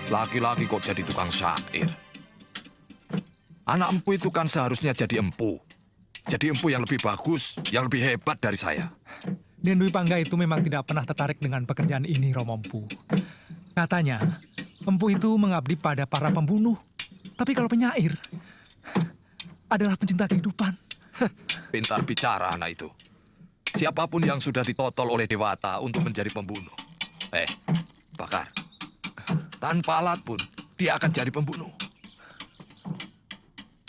Laki-laki kok jadi tukang syair? Anak empu itu kan seharusnya jadi empu. Jadi empu yang lebih bagus, yang lebih hebat dari saya. Den Dwi Pangga itu memang tidak pernah tertarik dengan pekerjaan ini, Romo Empu. Katanya, empu itu mengabdi pada para pembunuh. Tapi kalau penyair adalah pencinta kehidupan. Pintar bicara anak itu. Siapapun yang sudah ditotol oleh Dewata untuk menjadi pembunuh. Bakar. Tanpa alat pun, dia akan jadi pembunuh.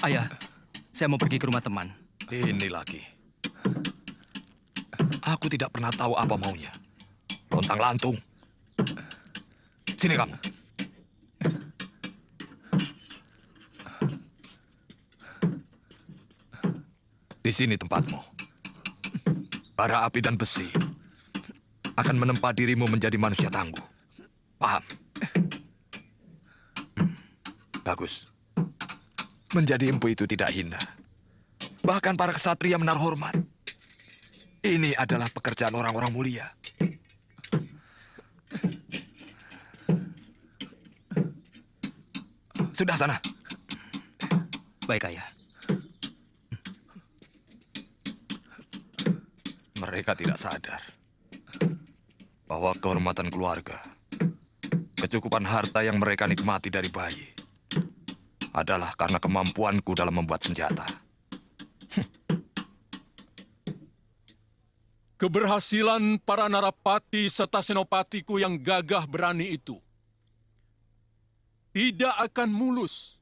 Ayah, saya mau pergi ke rumah teman. Ini lagi. Aku tidak pernah tahu apa maunya. Lontang-lantung. Sini kamu. Di sini tempatmu. Bara api dan besi akan menempa dirimu menjadi manusia tangguh. Paham? Bagus. Menjadi empu itu tidak hina. Bahkan para kesatria menaruh hormat. Ini adalah pekerjaan orang-orang mulia. Sudah sana. Baik, Ayah. Mereka tidak sadar bahwa kehormatan keluarga, kecukupan harta yang mereka nikmati dari bayi, adalah karena kemampuanku dalam membuat senjata. Keberhasilan para narapati serta senopatiku yang gagah berani itu tidak akan mulus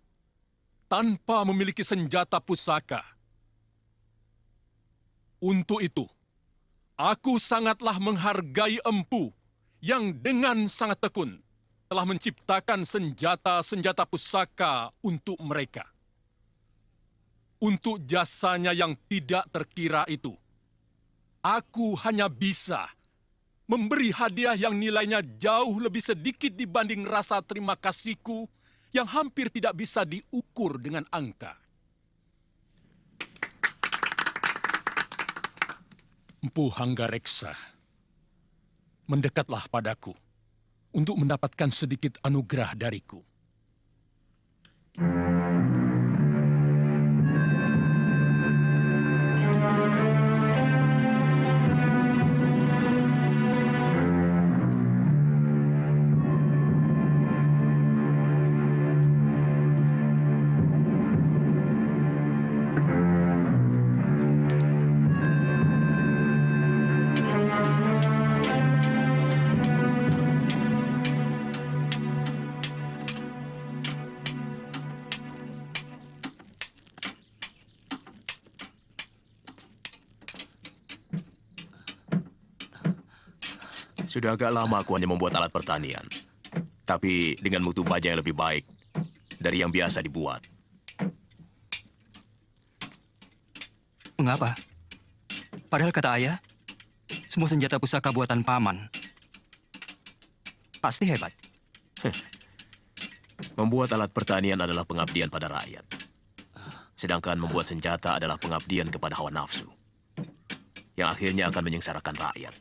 tanpa memiliki senjata pusaka. Untuk itu, aku sangatlah menghargai empu yang dengan sangat tekun telah menciptakan senjata-senjata pusaka untuk mereka. Untuk jasanya yang tidak terkira itu, aku hanya bisa memberi hadiah yang nilainya jauh lebih sedikit dibanding rasa terima kasihku yang hampir tidak bisa diukur dengan angka. Empu Hanggareksa, mendekatlah padaku untuk mendapatkan sedikit anugerah dariku. Sudah agak lama aku hanya membuat alat pertanian. Tapi dengan mutu baja yang lebih baik dari yang biasa dibuat. Mengapa? Padahal kata Ayah, semua senjata pusaka buatan Paman pasti hebat. Membuat alat pertanian adalah pengabdian pada rakyat. Sedangkan membuat senjata adalah pengabdian kepada hawa nafsu. Yang akhirnya akan menyengsarakan rakyat.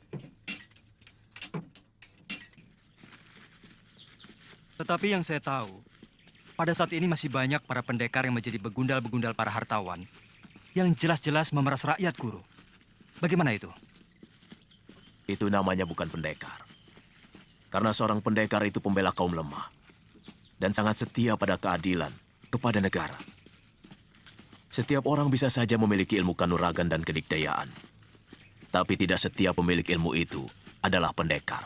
Tetapi yang saya tahu, pada saat ini masih banyak para pendekar yang menjadi begundal-begundal para hartawan yang jelas-jelas memeras rakyat, Guru. Bagaimana itu? Itu namanya bukan pendekar. Karena seorang pendekar itu pembela kaum lemah. Dan sangat setia pada keadilan, kepada negara. Setiap orang bisa saja memiliki ilmu kanuragan dan kedikdayaan. Tapi tidak setiap pemilik ilmu itu adalah pendekar.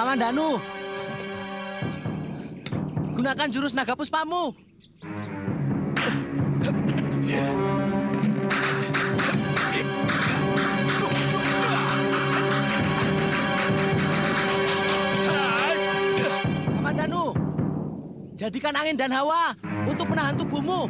Kamandanu, gunakan jurus naga puspamu. Kamandanu, jadikan angin dan hawa untuk menahan tubuhmu.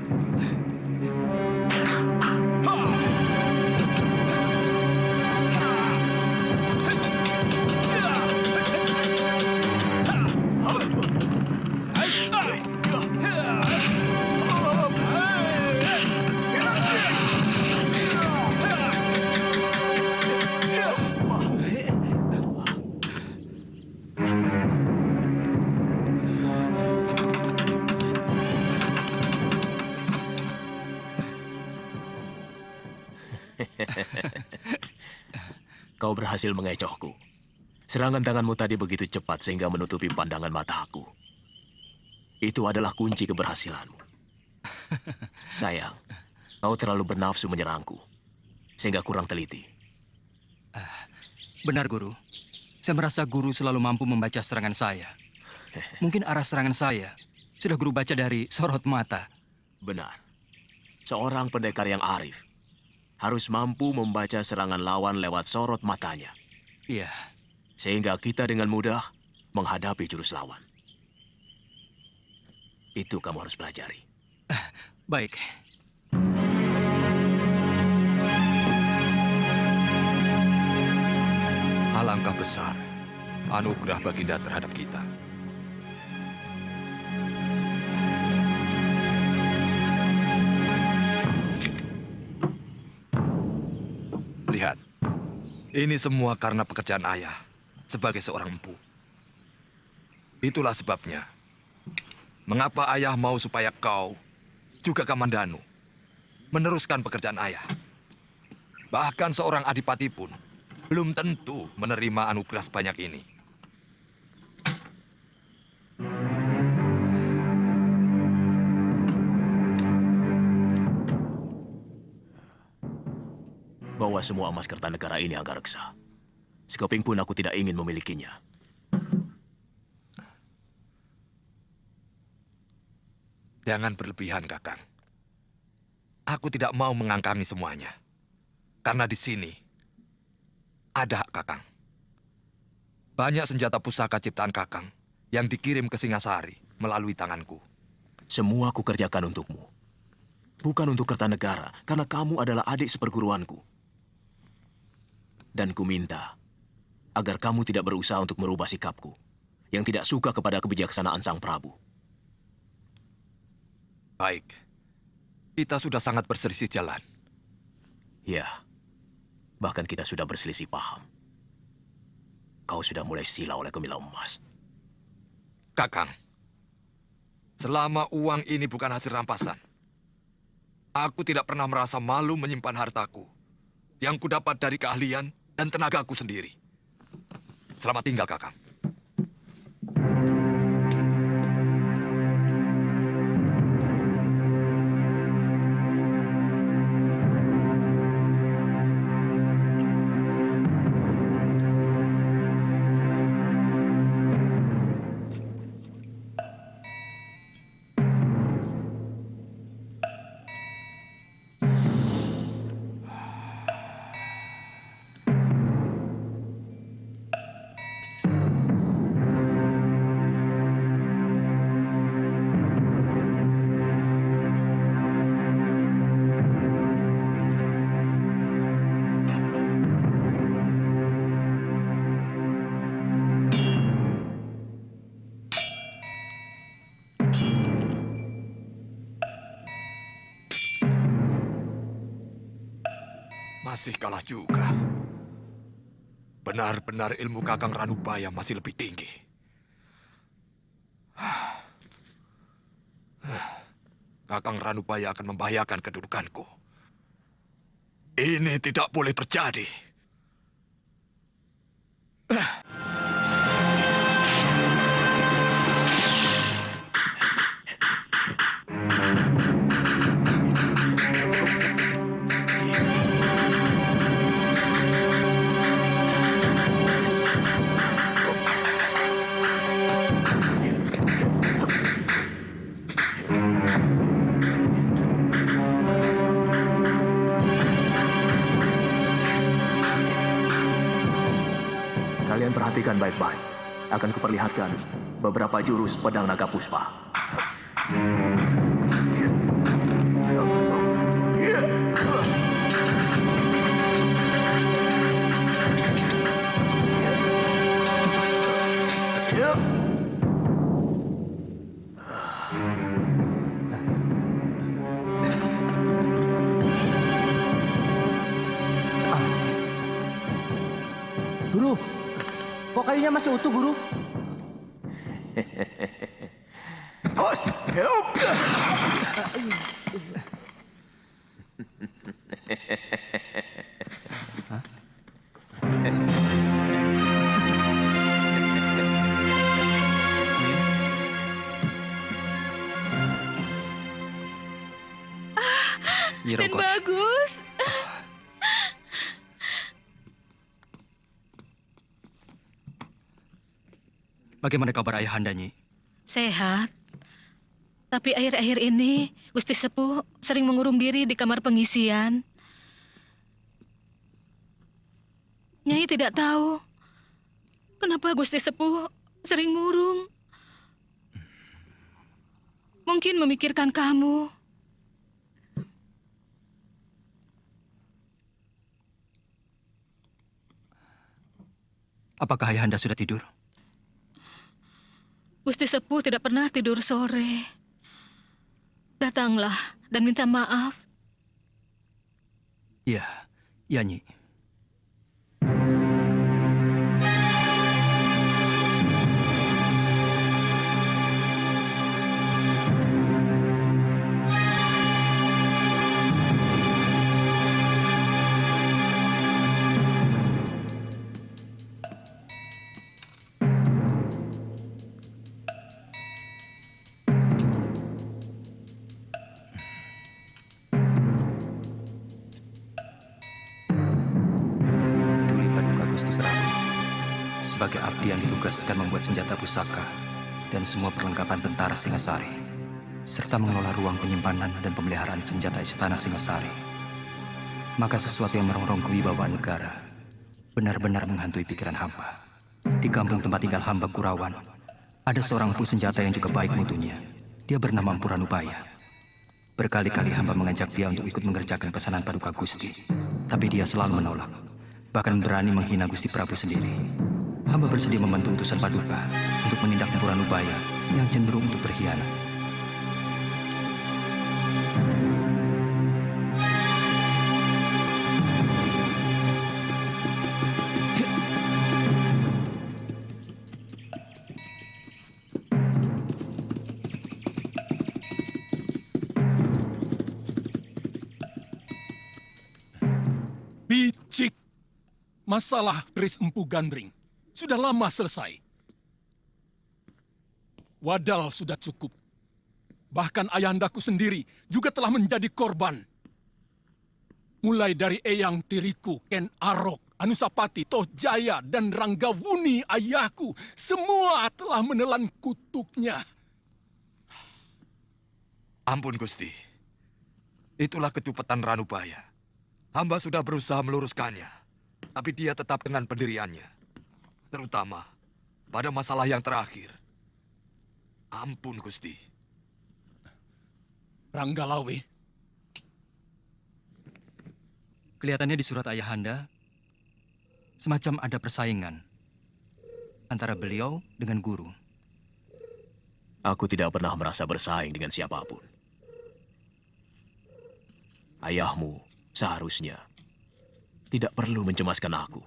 Kau berhasil mengecohku. Serangan tanganmu tadi begitu cepat sehingga menutupi pandangan mata aku. Itu adalah kunci keberhasilanmu. Sayang, kau terlalu bernafsu menyerangku, sehingga kurang teliti. Benar, Guru. Saya merasa Guru selalu mampu membaca serangan saya. Mungkin arah serangan saya sudah Guru baca dari sorot mata. Benar. Seorang pendekar yang arif harus mampu membaca serangan lawan lewat sorot matanya. Iya. Sehingga kita dengan mudah menghadapi jurus lawan. Itu kamu harus pelajari. Baik. Alangkah besar anugerah Baginda terhadap kita. Lihat, ini semua karena pekerjaan ayah sebagai seorang empu. Itulah sebabnya, mengapa ayah mau supaya kau, juga Kamandanu, meneruskan pekerjaan ayah. Bahkan seorang adipati pun belum tentu menerima anugerah sebanyak ini. Bawa semua emas Kertanegara ini, Anggareksa. Sekeping pun aku tidak ingin memilikinya. Jangan berlebihan, Kakang. Aku tidak mau mengangkangi semuanya. Karena di sini ada hak Kakang. Banyak senjata pusaka ciptaan Kakang yang dikirim ke Singasari melalui tanganku. Semua aku kerjakan untukmu. Bukan untuk Kertanegara, karena kamu adalah adik seperguruanku. Dan ku minta agar kamu tidak berusaha untuk merubah sikapku yang tidak suka kepada kebijaksanaan Sang Prabu. Baik, kita sudah sangat berselisih jalan. Ya, bahkan kita sudah berselisih paham. Kau sudah mulai sila oleh Gemilang Emas. Kakang, selama uang ini bukan hasil rampasan, aku tidak pernah merasa malu menyimpan hartaku yang kudapat dari keahlian dan tenagaku sendiri. Selamat tinggal, Kakang. Masih kalah juga. Benar-benar ilmu Kakang Ranubaya masih lebih tinggi. Kakang Ranubaya akan membahayakan kedudukanku. Ini tidak boleh terjadi. Perhatikan baik-baik. Akan kuperlihatkan beberapa jurus pedang naga puspa. Guru, kok kayunya masih utuh, Guru? Nyi Dan Rongkot, bagus. bagaimana kabar Ayahanda, Nyi? Sehat. Tapi akhir-akhir ini Gusti Sepuh sering mengurung diri di kamar pengisian. Nyai tidak tahu kenapa Gusti Sepuh sering murung. Mungkin memikirkan kamu. Apakah Ayahanda sudah tidur? Gusti Sepuh tidak pernah tidur sore. Datanglah dan minta maaf. Iya, iya, Nyi. Tuli Paduka Gusti Prabu, sebagai abdi yang ditugaskan membuat senjata pusaka dan semua perlengkapan tentara Singasari, serta mengelola ruang penyimpanan dan pemeliharaan senjata istana Singasari. Maka sesuatu yang merongrong kewibawaan negara benar-benar menghantui pikiran hamba. Di kampung tempat tinggal hamba Kurawan, ada seorang empu senjata yang juga baik mutunya. Dia bernama Empu Ranubaya. Berkali-kali hamba mengajak dia untuk ikut mengerjakan pesanan Paduka Gusti, tapi dia selalu menolak. Bahkan berani menghina Gusti Prabu sendiri. Hamba bersedia membantu utusan Paduka untuk menindak Empu Ranubaya yang cenderung untuk berkhianat. Bicik. Masalah keris Empu Gandring sudah lama selesai. Wadal sudah cukup. Bahkan ayahandaku sendiri juga telah menjadi korban. Mulai dari Eyang Tiriku, Ken Arok, Anusapati, Toh Jaya, dan Ranggawuni ayahku, semua telah menelan kutuknya. Ampun, Gusti. Itulah kecupetan Ranubaya. Hamba sudah berusaha meluruskannya, tapi dia tetap dengan pendiriannya. Terutama pada masalah yang terakhir. Ampun, Gusti. Ranggalawe, Kelihatannya di surat Ayahanda, semacam ada persaingan antara beliau dengan guru. Aku tidak pernah merasa bersaing dengan siapapun. Ayahmu seharusnya tidak perlu mencemaskan aku.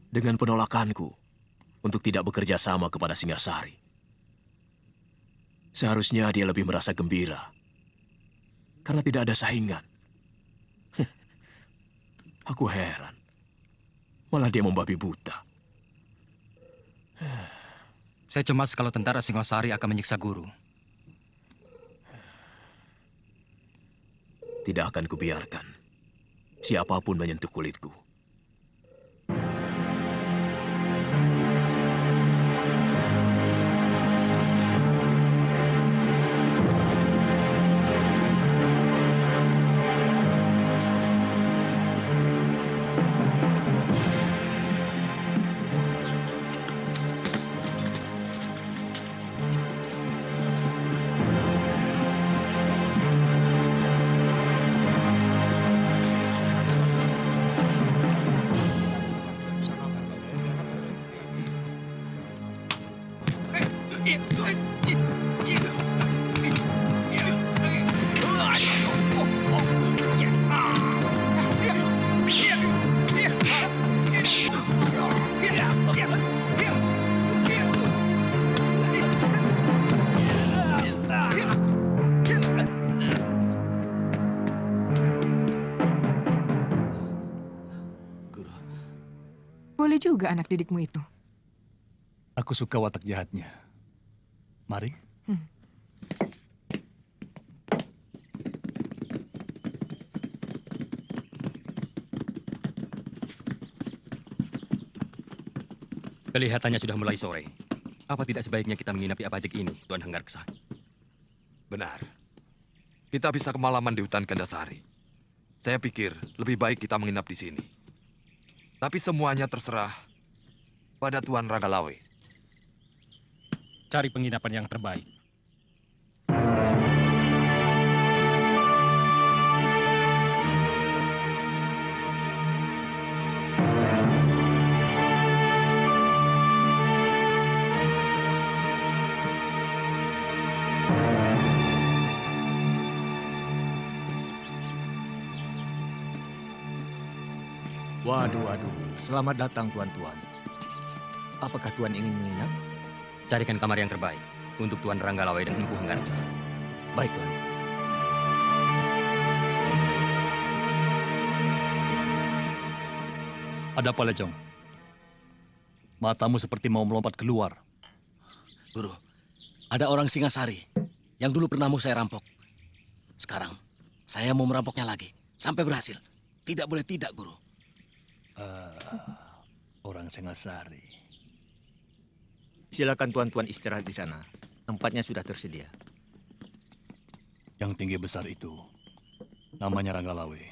Dengan penolakanku untuk tidak bekerja sama kepada Singasari, seharusnya dia lebih merasa gembira karena tidak ada saingan. Aku heran, malah dia membabi buta. Saya cemas kalau tentara Singasari akan menyiksa guru. Tidak akan kubiarkan siapapun menyentuh kulitku. Boleh juga anak didikmu itu. Aku suka watak jahatnya. Mari. Kelihatannya sudah mulai sore. Apa tidak sebaiknya kita menginap di Apajek ini, Tuan Hanggarksa? Benar. Kita bisa kemalaman di hutan Gandasari. Saya pikir lebih baik kita menginap di sini. Tapi semuanya terserah pada Tuan Ranggalawe. Cari penginapan yang terbaik. Waduh. Selamat datang, tuan-tuan. Apakah tuan ingin menginap? Carikan kamar yang terbaik untuk Tuan Ranggalawe dan Empu Hanggarksa. Baik, tuan. Ada apa, Lejong? Matamu seperti mau melompat keluar. Guru, ada orang Singasari yang dulu pernah mau saya rampok. Sekarang, saya mau merampoknya lagi. Sampai berhasil. Tidak boleh tidak, Guru. Orang Singasari. Silakan tuan-tuan istirahat di sana. Tempatnya sudah tersedia. Yang tinggi besar itu, namanya Ranggalawe.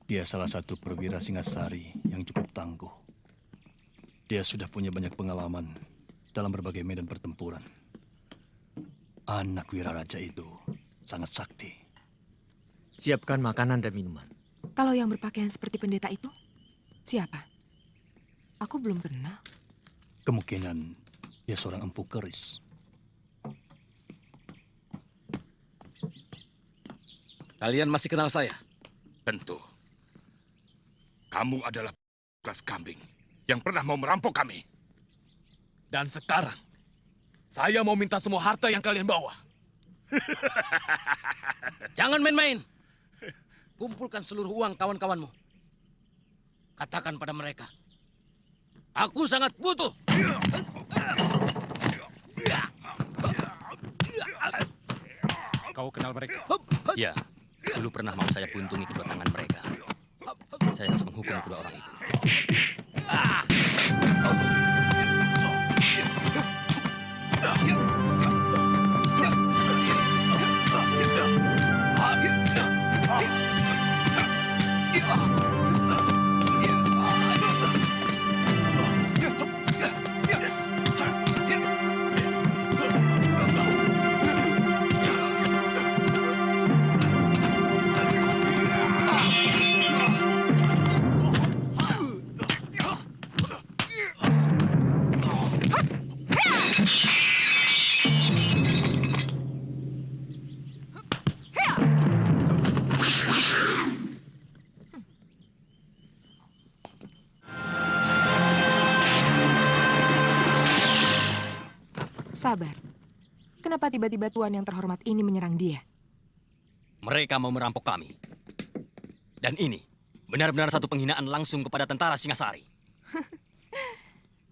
Dia salah satu perwira Singasari yang cukup tangguh. Dia sudah punya banyak pengalaman dalam berbagai medan pertempuran. Anak wira raja itu sangat sakti. Siapkan makanan dan minuman. Kalau yang berpakaian seperti pendeta itu, siapa? Aku belum pernah. Kemungkinan dia seorang empu keris. Kalian masih kenal saya? Tentu. Kamu adalah kelas kambing yang pernah mau merampok kami. Dan sekarang, saya mau minta semua harta yang kalian bawa. Jangan main-main. Kumpulkan seluruh uang kawan-kawanmu. Katakan pada mereka, aku sangat butuh. Kau kenal mereka? Ya, dulu pernah mau saya buntungi kedua tangan mereka. Saya harus menghukum kedua orang itu. Sabar. Kenapa tiba-tiba tuan yang terhormat ini menyerang dia? Mereka mau merampok kami. Dan ini benar-benar satu penghinaan langsung kepada tentara Singasari.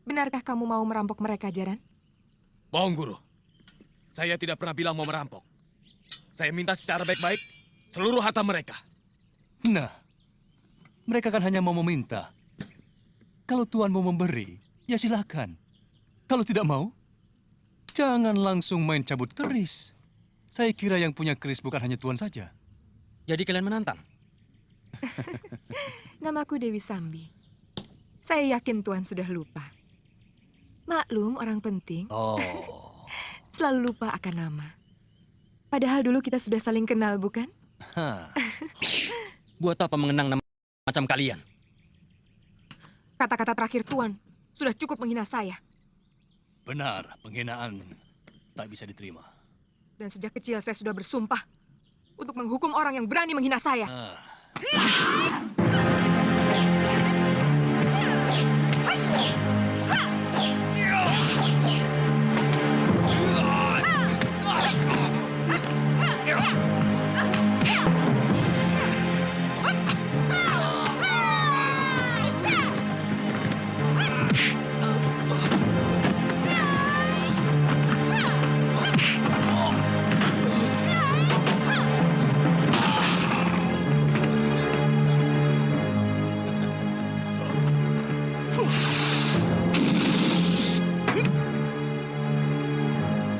Benarkah kamu mau merampok mereka, Jaran? Bohong, Guru. Saya tidak pernah bilang mau merampok. Saya minta secara baik-baik seluruh harta mereka. Nah, mereka kan hanya mau meminta. Kalau tuan mau memberi, ya silakan. Kalau tidak mau, jangan langsung main cabut keris. Saya kira yang punya keris bukan hanya tuan saja. Jadi kalian menantang? Namaku Dewi Sambi. Saya yakin tuan sudah lupa. Maklum, orang penting. Oh. Selalu lupa akan nama. Padahal dulu kita sudah saling kenal, bukan? Buat apa mengenang nama macam kalian? Kata-kata terakhir tuan sudah cukup menghina saya. Benar, penghinaan tak bisa diterima. Dan sejak kecil saya sudah bersumpah untuk menghukum orang yang berani menghina saya.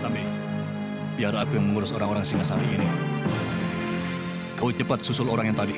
Sambi, biar aku yang mengurus orang-orang Singasari ini. Kau cepat susul orang yang tadi.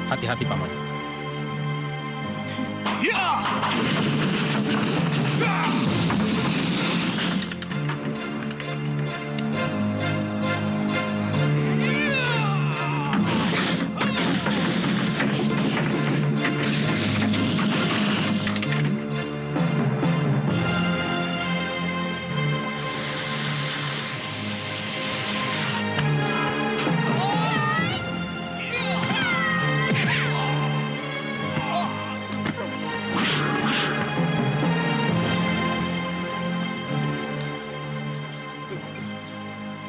Hati-hati, Paman.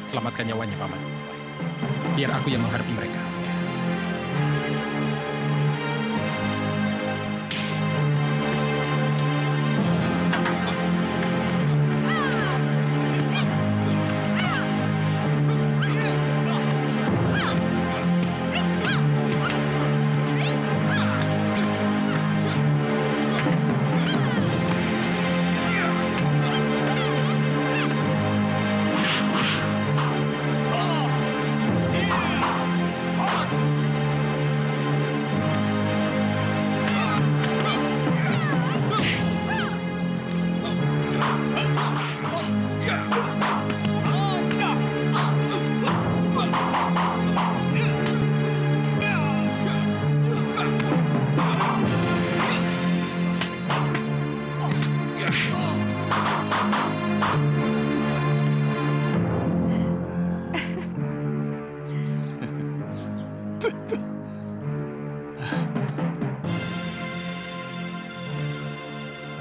Selamatkan nyawanya, Paman. Biar aku yang menghadapi mereka.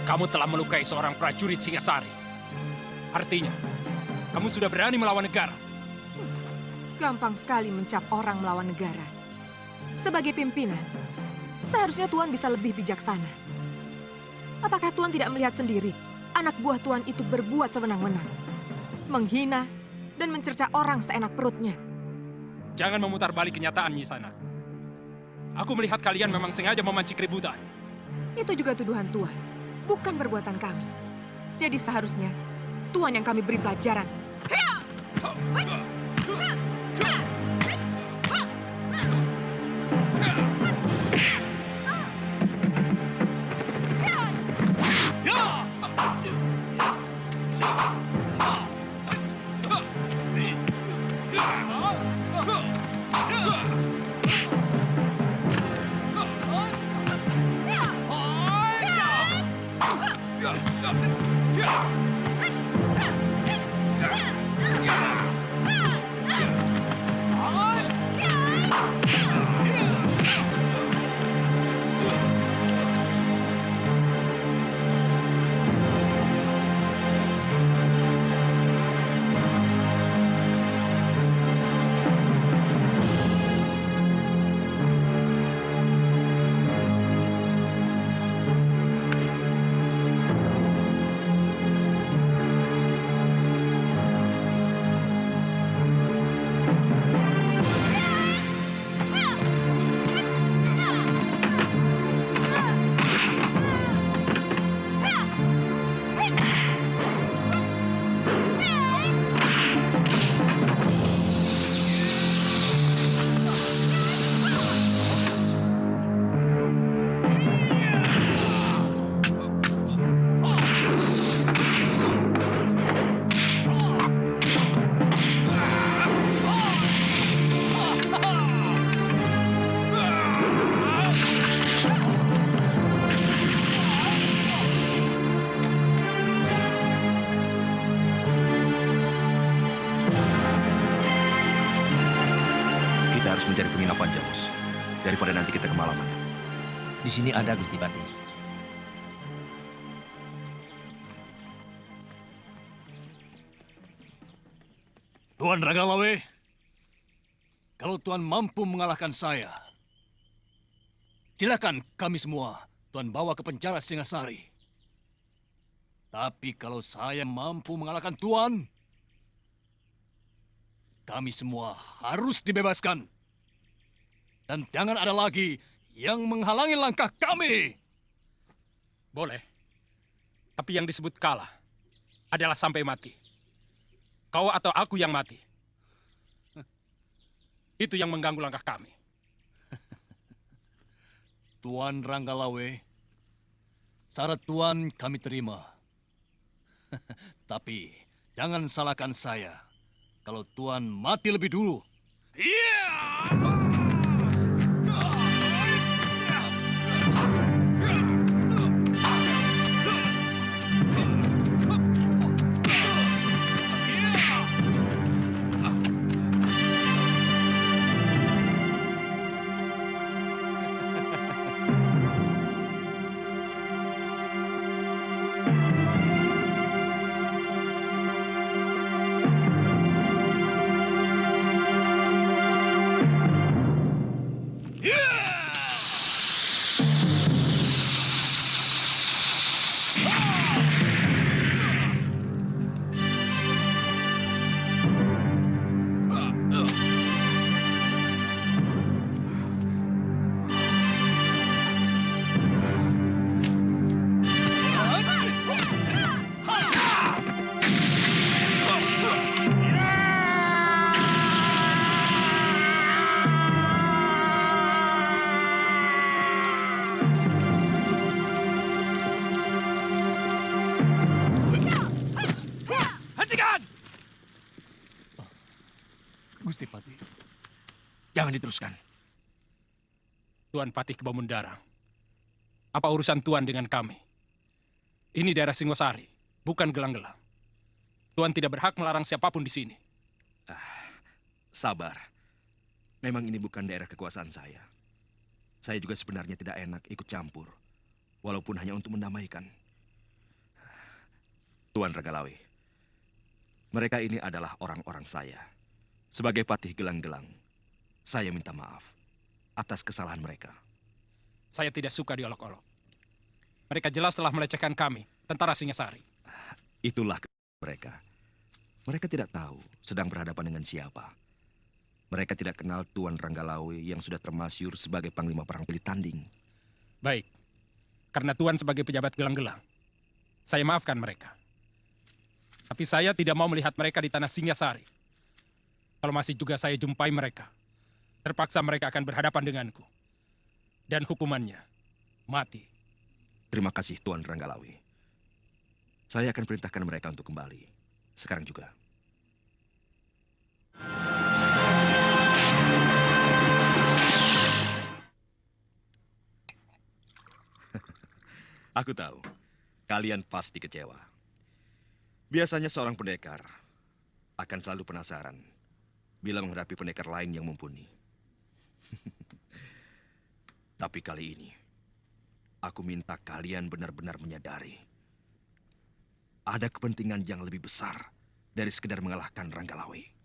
Kamu telah melukai seorang prajurit Singasari. Artinya, kamu sudah berani melawan negara. Gampang sekali mencap orang melawan negara. Sebagai pimpinan, seharusnya Tuan bisa lebih bijaksana. Apakah Tuan tidak melihat sendiri anak buah Tuan itu berbuat sewenang-wenang? Menghina dan mencerca orang seenak perutnya. Jangan memutar balik kenyataan, Nyisanak. Aku melihat kalian memang sengaja memancing keributan. Itu juga tuduhan Tuan, bukan perbuatan kami. Jadi seharusnya Tuan yang kami beri pelajaran. saja, Bos. Daripada nanti kita kemalaman. Di sini ada, Gusti Pati. Tuan Ranggalawe, kalau Tuan mampu mengalahkan saya, silakan kami semua Tuan bawa ke penjara Singasari. Tapi kalau saya mampu mengalahkan Tuan, kami semua harus dibebaskan. Dan jangan ada lagi yang menghalangi langkah kami. Boleh. Tapi yang disebut kalah adalah sampai mati. Kau atau aku yang mati. Itu yang mengganggu langkah kami. Tuan Ranggalawe, syarat Tuan kami terima. Tapi jangan salahkan saya kalau Tuan mati lebih dulu. Gusti Patih, jangan diteruskan. Tuan Patih Kebamundarang, apa urusan Tuan dengan kami? Ini daerah Singosari, bukan Gelang-Gelang. Tuan tidak berhak melarang siapapun di sini. Sabar. Memang ini bukan daerah kekuasaan saya. Saya juga sebenarnya tidak enak ikut campur, walaupun hanya untuk mendamaikan. Tuan Ranggalawe, mereka ini adalah orang-orang saya. Sebagai Patih Gelang-Gelang, saya minta maaf atas kesalahan mereka. Saya tidak suka diolok-olok. Mereka jelas telah melecehkan kami, tentara Singasari. Itulah mereka. Mereka tidak tahu sedang berhadapan dengan siapa. Mereka tidak kenal Tuan Ranggalawe yang sudah termasyur sebagai Panglima Perang Pilih Tanding. Baik, karena Tuan sebagai pejabat Gelang-Gelang, saya maafkan mereka. Tapi saya tidak mau melihat mereka di tanah Singasari. Kalau masih juga saya jumpai mereka, terpaksa mereka akan berhadapan denganku. Dan hukumannya, mati. Terima kasih Tuan Ranggalawe. Saya akan perintahkan mereka untuk kembali. Sekarang juga. Aku tahu, kalian pasti kecewa. Biasanya seorang pendekar akan selalu penasaran bila menghadapi pendekar lain yang mumpuni. Tapi kali ini, aku minta kalian benar-benar menyadari ada kepentingan yang lebih besar dari sekedar mengalahkan Ranggalawe.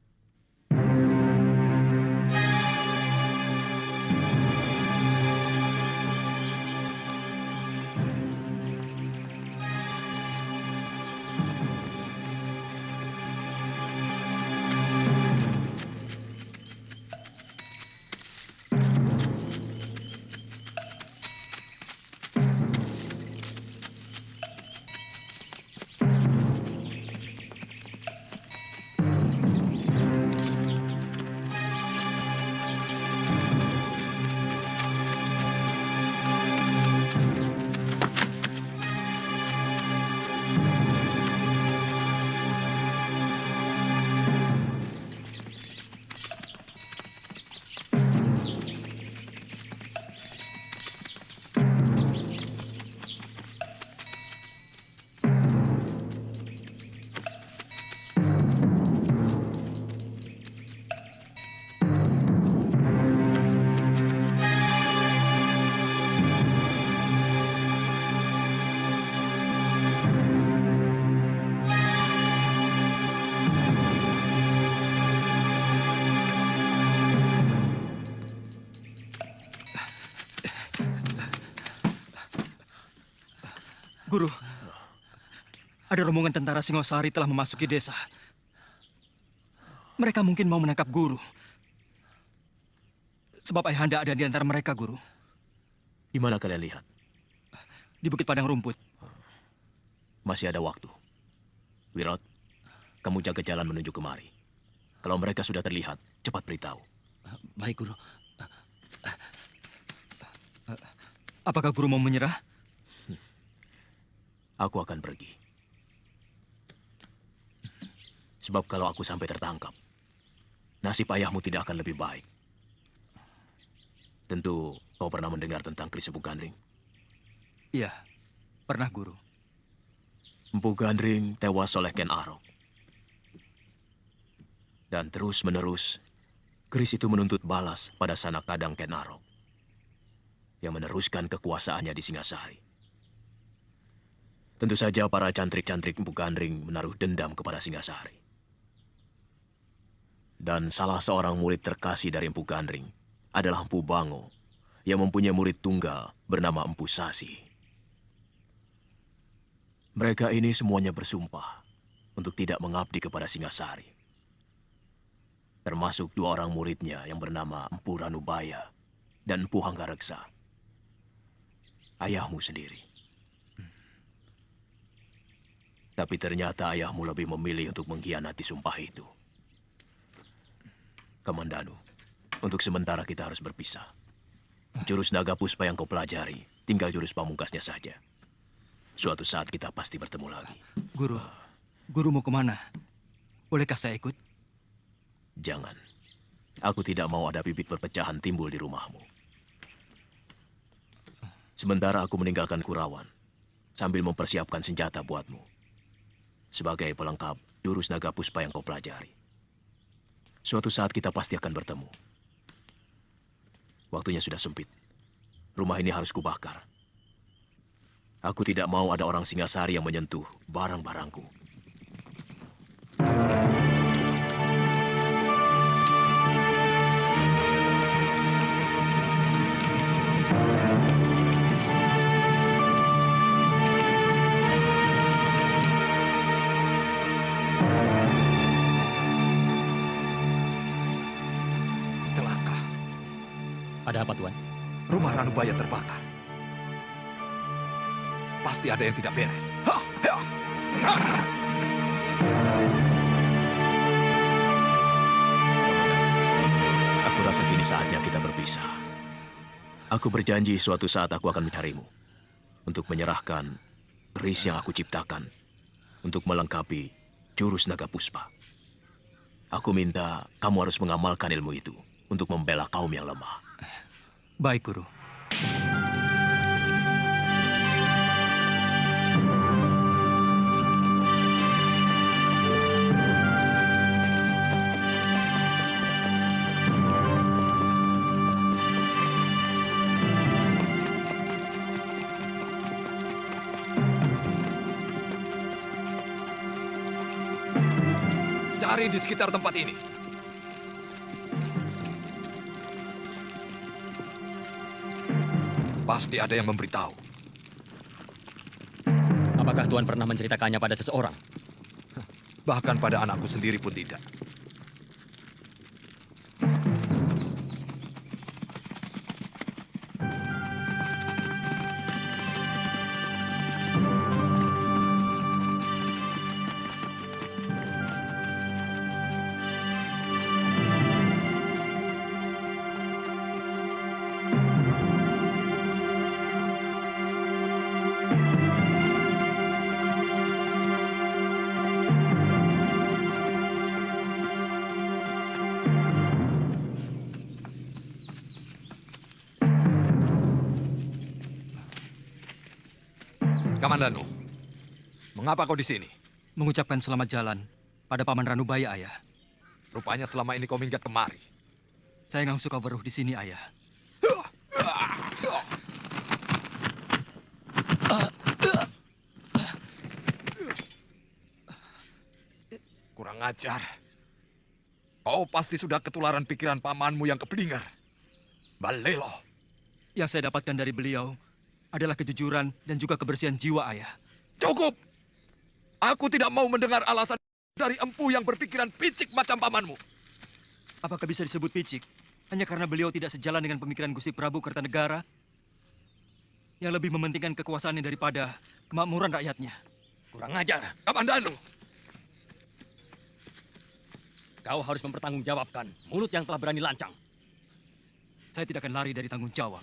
Guru, ada rombongan tentara Singosari telah memasuki desa. Mereka mungkin mau menangkap Guru. Sebab Ayahanda ada di antara mereka, Guru. Di mana kalian lihat? Di Bukit Padang Rumput. Masih ada waktu. Wirot, kamu jaga jalan menuju kemari. Kalau mereka sudah terlihat, cepat beritahu. Baik, Guru. Apakah Guru mau menyerah? Aku akan pergi. Sebab kalau aku sampai tertangkap, nasib ayahmu tidak akan lebih baik. Tentu kau pernah mendengar tentang Kris Empu Gandring? Iya, pernah, Guru. Empu Gandring tewas oleh Ken Arok. Dan terus-menerus, Kris itu menuntut balas pada sanak kadang Ken Arok yang meneruskan kekuasaannya di Singasari. Tentu saja para cantrik-cantrik Empu Gandring menaruh dendam kepada Singasari. Dan salah seorang murid terkasih dari Empu Gandring adalah Empu Bango yang mempunyai murid tunggal bernama Empu Sasi. Mereka ini semuanya bersumpah untuk tidak mengabdi kepada Singasari. Termasuk dua orang muridnya yang bernama Empu Ranubaya dan Empu Hanggareksa. Ayahmu sendiri. Tapi ternyata ayahmu lebih memilih untuk mengkhianati sumpah itu. Kamandanu, untuk sementara kita harus berpisah. Jurus naga puspa yang kau pelajari, tinggal jurus pamungkasnya saja. Suatu saat kita pasti bertemu lagi. Guru mau kemana? Bolehkah saya ikut? Jangan. Aku tidak mau ada bibit perpecahan timbul di rumahmu. Sementara aku meninggalkan Kurawan, sambil mempersiapkan senjata buatmu. Sebagai pelengkap jurus naga puspa yang kau pelajari. Suatu saat kita pasti akan bertemu. Waktunya sudah sempit. Rumah ini harus kubakar. Aku tidak mau ada orang Singasari yang menyentuh barang-barangku. Ada apa, Tuan? Rumah Ranubaya terbakar. Pasti ada yang tidak beres. Aku rasa kini saatnya kita berpisah. Aku berjanji suatu saat aku akan mencarimu untuk menyerahkan keris yang aku ciptakan untuk melengkapi jurus naga puspa. Aku minta kamu harus mengamalkan ilmu itu untuk membela kaum yang lemah. Baik, Guru. Cari di sekitar tempat ini. Pasti ada yang memberitahu. Apakah Tuan pernah menceritakannya pada seseorang? Bahkan pada anakku sendiri pun tidak. Kamandanu, mengapa kau di sini? Mengucapkan selamat jalan pada Paman Ranubaya, Ayah. Rupanya selama ini kau minggat kemari. Saya nggak suka beruh di sini, Ayah. Kurang ajar. Kau pasti sudah ketularan pikiran pamanmu yang keblinger. Balelo. Yang saya dapatkan dari beliau adalah kejujuran dan juga kebersihan jiwa, Ayah. Cukup! Aku tidak mau mendengar alasan dari empu yang berpikiran picik macam pamanmu. Apakah bisa disebut picik? Hanya karena beliau tidak sejalan dengan pemikiran Gusti Prabu Kertanegara yang lebih mementingkan kekuasaannya daripada kemakmuran rakyatnya. Kurang ajar. Kamandanu! Kau harus mempertanggungjawabkan mulut yang telah berani lancang. Saya tidak akan lari dari tanggung jawab.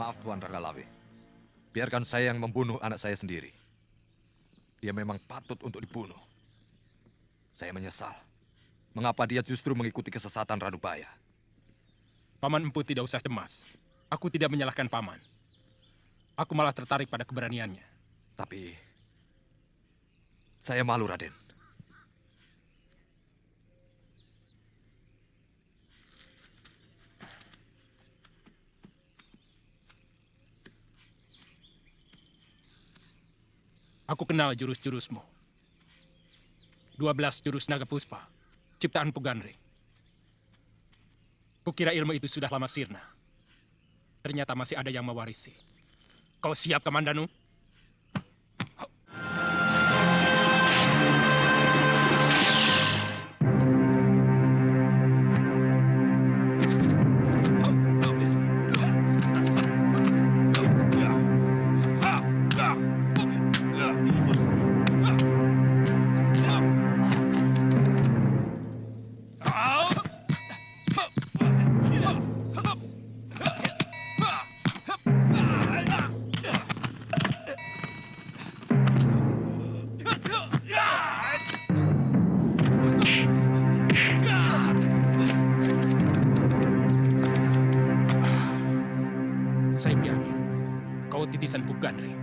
Maaf Tuan Ranggalawe. Biarkan saya yang membunuh anak saya sendiri. Dia memang patut untuk dibunuh. Saya menyesal. Mengapa dia justru mengikuti kesesatan Ranubaya? Paman Empu tidak usah cemas. Aku tidak menyalahkan Paman. Aku malah tertarik pada keberaniannya. Tapi saya malu, Raden. Aku kenal jurus-jurusmu. 12 jurus naga puspa, ciptaan Pugandring. Kukira ilmu itu sudah lama sirna. Ternyata masih ada yang mewarisi. Kau siap, Kamandanu? Saya yakin kau titisan Pugandring.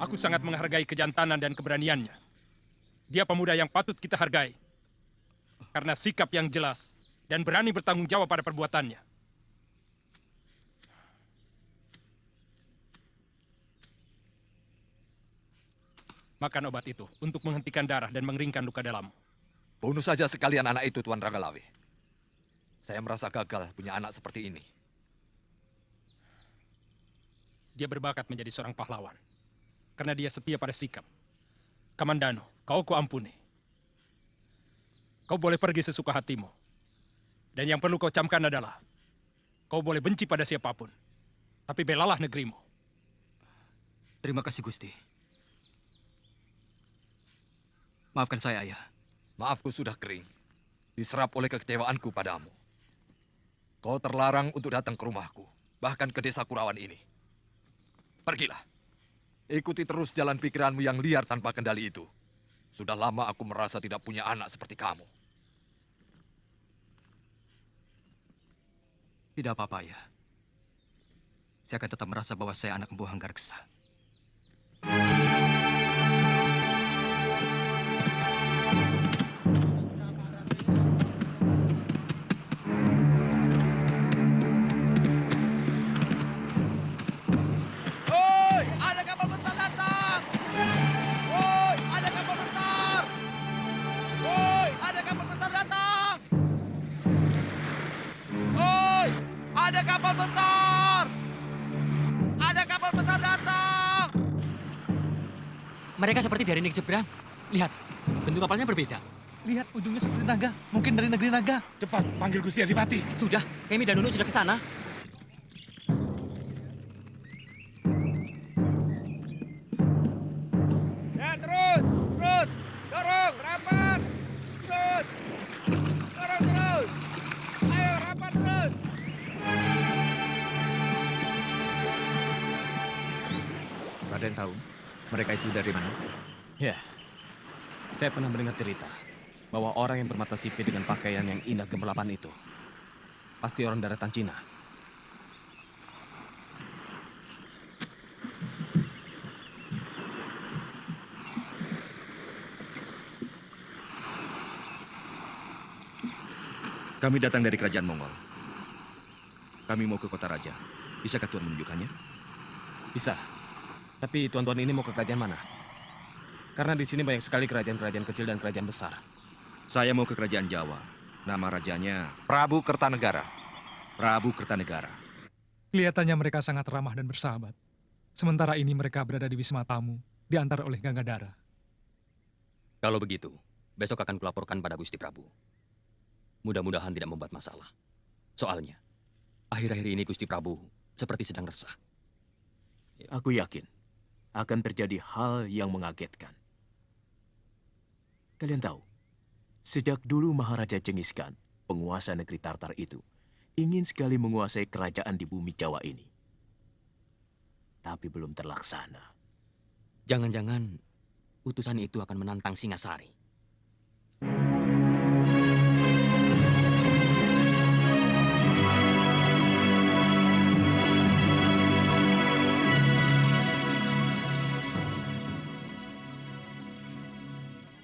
Aku sangat menghargai kejantanan dan keberaniannya. Dia pemuda yang patut kita hargai. Karena sikap yang jelas dan berani bertanggung jawab pada perbuatannya. Makan obat itu untuk menghentikan darah dan mengeringkan luka dalammu. Bunuh saja sekalian anak itu, Tuan Ranggalawe. Saya merasa gagal punya anak seperti ini. Dia berbakat menjadi seorang pahlawan. Karena dia setia pada sikap. Kamandanu, kau kuampuni. Kau boleh pergi sesuka hatimu. Dan yang perlu kau camkan adalah, kau boleh benci pada siapapun. Tapi belalah negerimu. Terima kasih, Gusti. Maafkan saya, Ayah. Maafku sudah kering, diserap oleh kekecewaanku padamu. Kau terlarang untuk datang ke rumahku, bahkan ke desa Kurawan ini. Pergilah. Ikuti terus jalan pikiranmu yang liar tanpa kendali itu. Sudah lama aku merasa tidak punya anak seperti kamu. Tidak apa-apa, Ayah. Saya akan tetap merasa bahwa saya anak Empu Hanggareksa. Woi, ada kapal besar datang! Woi, ada kapal besar! Woi, ada kapal besar datang! Woi, ada kapal besar! Ada kapal besar datang! Mereka seperti dari negeri seberang. Lihat, bentuk kapalnya berbeda. Lihat ujungnya seperti naga. Mungkin dari negeri naga. Cepat, panggil Gusti Adipati. Sudah, Kemi dan Nunu sudah ke sana. Ya, terus! Dorong, rapat! Terus! Dorong terus! Ayo, rapat terus! Raden tahu mereka itu dari mana? Ya, saya pernah mendengar cerita bahwa orang yang bermata sipit dengan pakaian yang indah gemerlapan itu pasti orang daratan Cina. Kami datang dari kerajaan Mongol. Kami mau ke kota raja. Bisakah Tuan menunjukkannya? Bisa. Tapi tuan-tuan ini mau ke kerajaan mana? Karena di sini banyak sekali kerajaan-kerajaan kecil dan kerajaan besar. Saya mau ke kerajaan Jawa. Nama rajanya Prabu Kertanegara. Prabu Kertanegara. Kelihatannya mereka sangat ramah dan bersahabat. Sementara ini mereka berada di Wisma Tamu, diantar oleh Gangadhara. Kalau begitu, besok akan kulaporkan pada Gusti Prabu. Mudah-mudahan tidak membuat masalah. Soalnya, akhir-akhir ini Gusti Prabu seperti sedang resah. Aku yakin akan terjadi hal yang mengagetkan. Kalian tahu, sejak dulu Maharaja Genghis Khan, penguasa negeri Tartar itu, ingin sekali menguasai kerajaan di bumi Jawa ini. Tapi belum terlaksana. Jangan-jangan utusan itu akan menantang Singasari.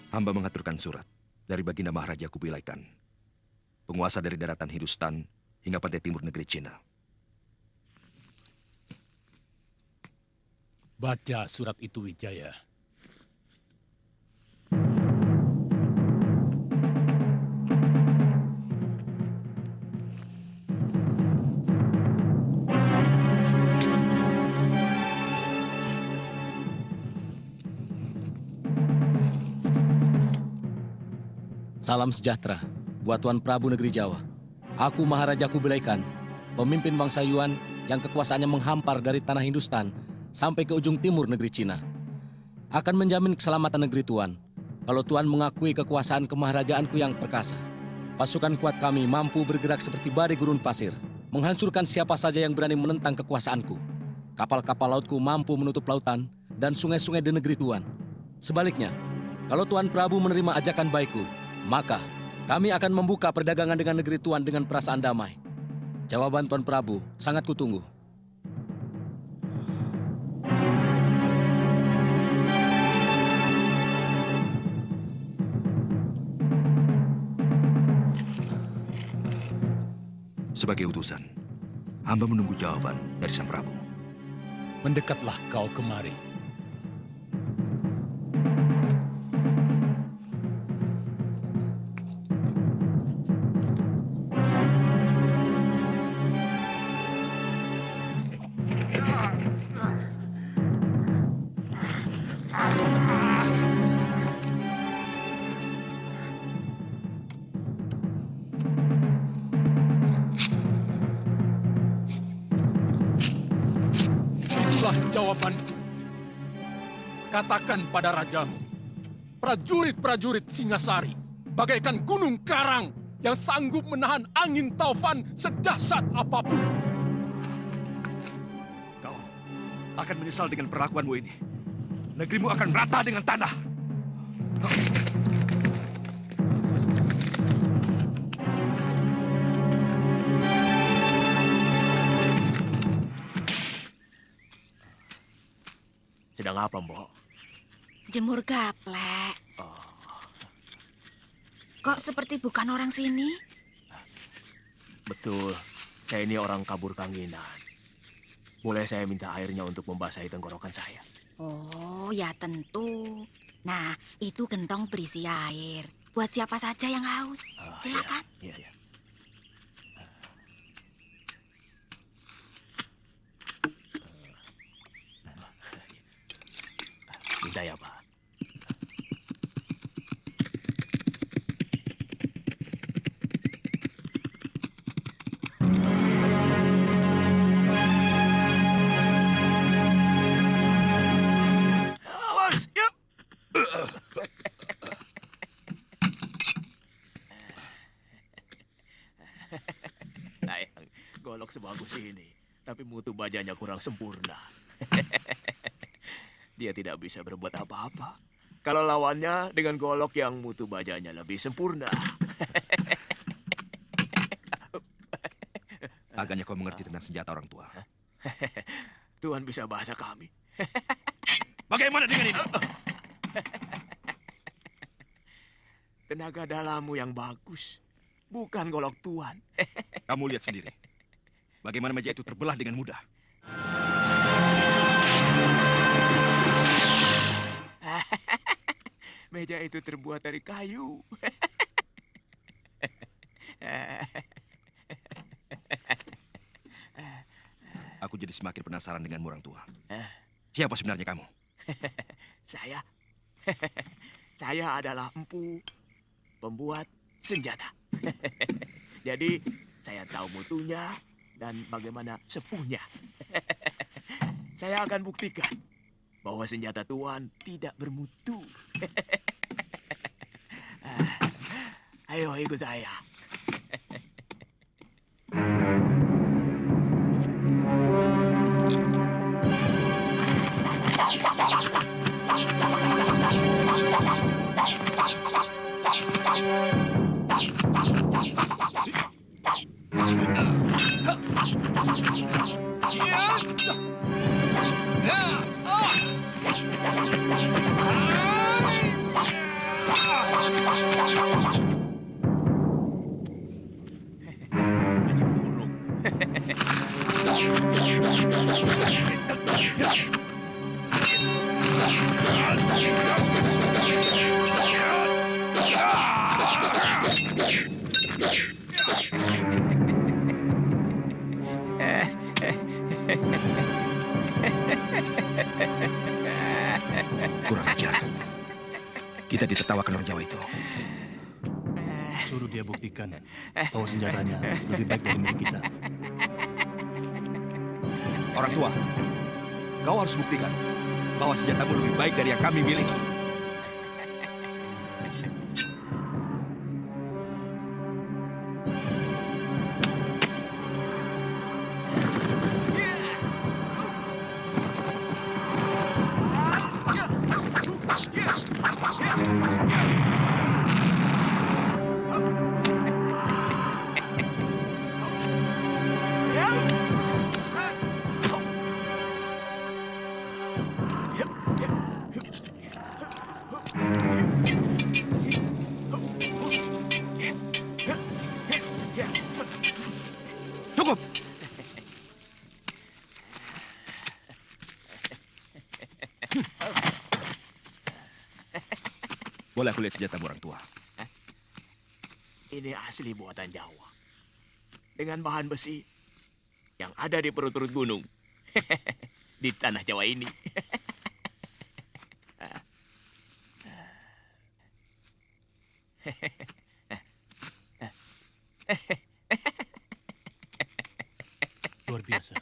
Hamba mengaturkan surat dari Baginda Maharaja Kubilai Khan, penguasa dari daratan Hindustan hingga pantai timur negeri Cina. Baca surat itu, Wijaya. Salam sejahtera buat Tuan Prabu Negeri Jawa. Aku Maharaja Kubilai Khan, pemimpin bangsa Yuan yang kekuasaannya menghampar dari tanah Hindustan sampai ke ujung timur negeri Cina. Akan menjamin keselamatan negeri Tuan kalau Tuan mengakui kekuasaan kemaharajaanku yang perkasa. Pasukan kuat kami mampu bergerak seperti badai gurun pasir, menghancurkan siapa saja yang berani menentang kekuasaanku. Kapal-kapal lautku mampu menutup lautan dan sungai-sungai di negeri Tuan. Sebaliknya, kalau Tuan Prabu menerima ajakan baikku, maka kami akan membuka perdagangan dengan negeri Tuan dengan perasaan damai. Jawaban Tuan Prabu sangat kutunggu. Sebagai utusan, hamba menunggu jawaban dari Sang Prabu. Mendekatlah kau kemari. Itulah jawabanku. Katakan pada rajamu prajurit-prajurit Singasari bagaikan gunung karang yang sanggup menahan angin taufan sedahsyat apapun. Kau akan menyesal dengan perlakuanmu ini. Negerimu akan rata dengan tanah. Sedang apa, Mbok? Jemur gaplek. Kok seperti bukan orang sini? Betul, saya ini orang kabur Kanginan. Boleh saya minta airnya untuk membasahi tenggorokan saya? Oh, ya tentu. Nah, itu gentong berisi air. Buat siapa saja yang haus. Silakan. Iya. Minta ya, Pak. Awas, ya. Sayang, golok sebagus ini, tapi mutu bajanya kurang sempurna. Dia tidak bisa berbuat apa-apa kalau lawannya dengan golok yang mutu bajanya lebih sempurna. Agaknya kau mengerti tentang senjata orang tua. Tuhan bisa bahasa kami. Bagaimana dengan ini? Tenaga dalammu yang bagus, bukan golok Tuhan. Kamu lihat sendiri. Bagaimana meja itu terbelah dengan mudah. Meja itu terbuat dari kayu. Aku jadi semakin penasaran dengan orang tua. Siapa sebenarnya kamu? Saya? Saya adalah empu, pembuat senjata. Jadi, saya tahu mutunya dan bagaimana sepuhnya. Saya akan buktikan bahwa senjata Tuhan tidak bermutu. Ayo ikut saya. Kurang ajar. Kita ditertawakan orang Jawa itu. Suruh dia buktikan bahwa senjatanya lebih baik dari milik kita. Orang tua, kau harus buktikan bahwa senjatamu lebih baik dari yang kami miliki. Cukup! Boleh aku lihat senjatamu orang tua? Ini asli buatan Jawa. Dengan bahan besi yang ada di perut-perut gunung. Di tanah Jawa ini. Luar biasa.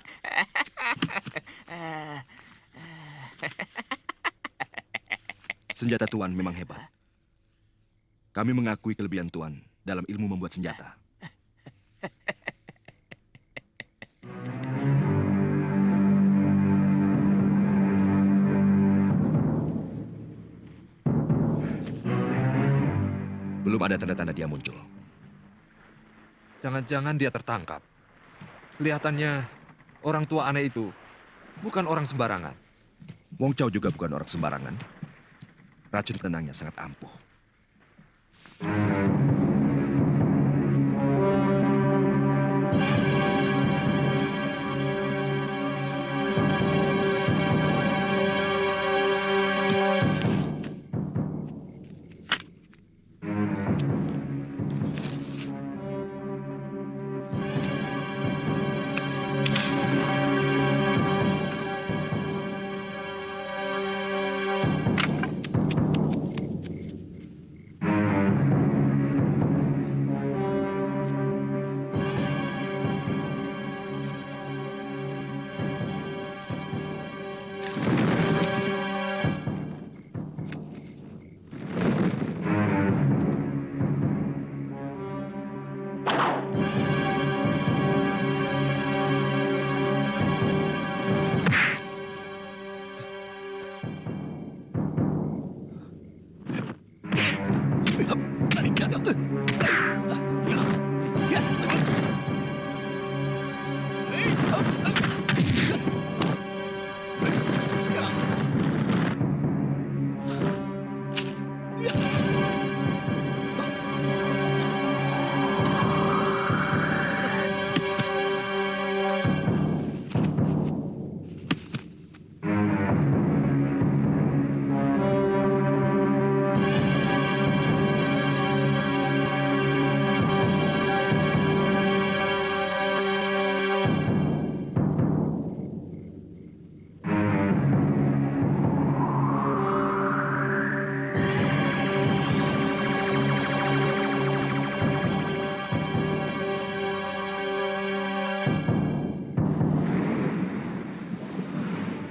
Senjata Tuan memang hebat. Kami mengakui kelebihan Tuan dalam ilmu membuat senjata. Belum ada tanda-tanda dia muncul. Jangan-jangan dia tertangkap. Kelihatannya orang tua aneh itu bukan orang sembarangan. Wong Chow juga bukan orang sembarangan. Racun penenangnya sangat ampuh.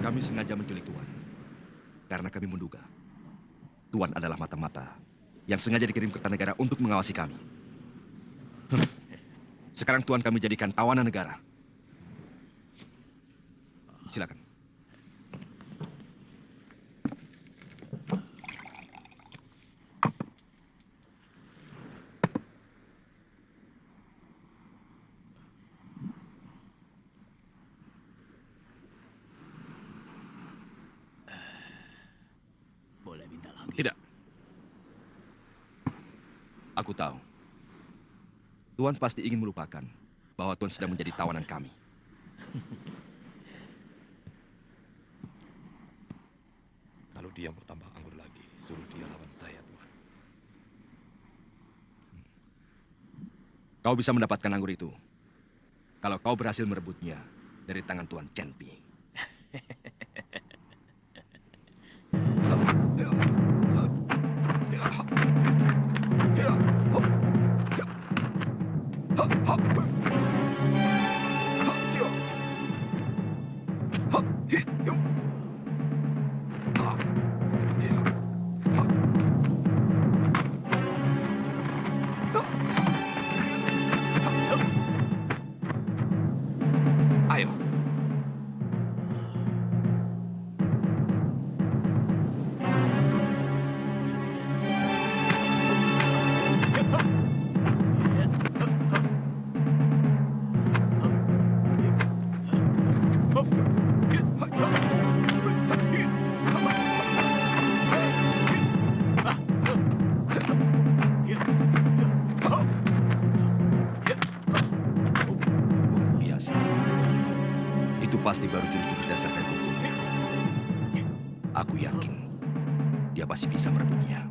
Kami sengaja menculik Tuan, karena kami menduga Tuan adalah mata-mata yang sengaja dikirim ke Kertanegara untuk mengawasi kami. Sekarang Tuan kami jadikan tawanan negara. Silakan. Tidak. Aku tahu. Tuan pasti ingin melupakan bahwa Tuan sedang menjadi tawanan kami. Kalau dia mau tambah anggur lagi, suruh dia lawan saya, Tuan. Kau bisa mendapatkan anggur itu kalau kau berhasil merebutnya dari tangan Tuan Chen Pi. Ayo. Biasa. Itu pasti baru jurus-jurus dasar dari kungfunya. Aku yakin dia pasti bisa merebutnya.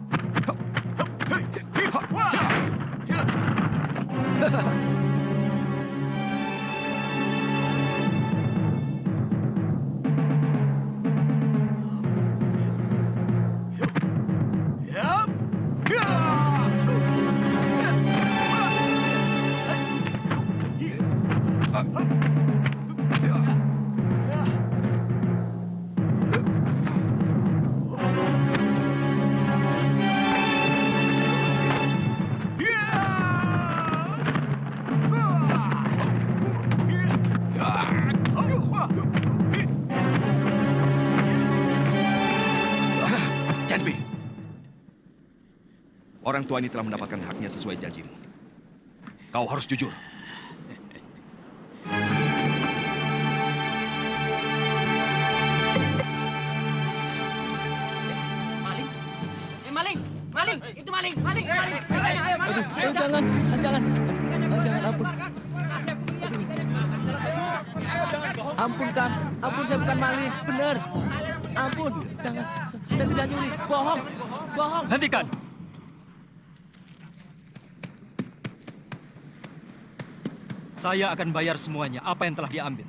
Orang tua ini telah mendapatkan haknya sesuai janjimu. Kau harus jujur. Maling? Maling! Maling! Itu maling! Maling! Maling! Ayo, maling! Ayo, Jangan, jangan. Jangan, ampun. Ampun, Kang. Ampun, saya bukan maling. Benar. Ampun, jangan. Saya tidak nyuri. Bohong. Bohong. Hentikan. Saya akan bayar semuanya, apa yang telah diambil.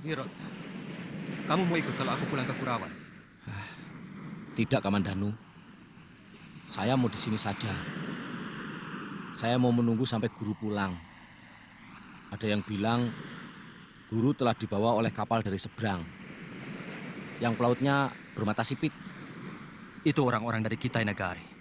Hirot, kamu mau ikut kalau aku pulang ke Kurawan? Tidak, Kamandanu. Saya mau di sini saja. Saya mau menunggu sampai guru pulang. Ada yang bilang guru telah dibawa oleh kapal dari seberang. Yang pelautnya bermata sipit. Itu orang-orang dari Kitai Nagari.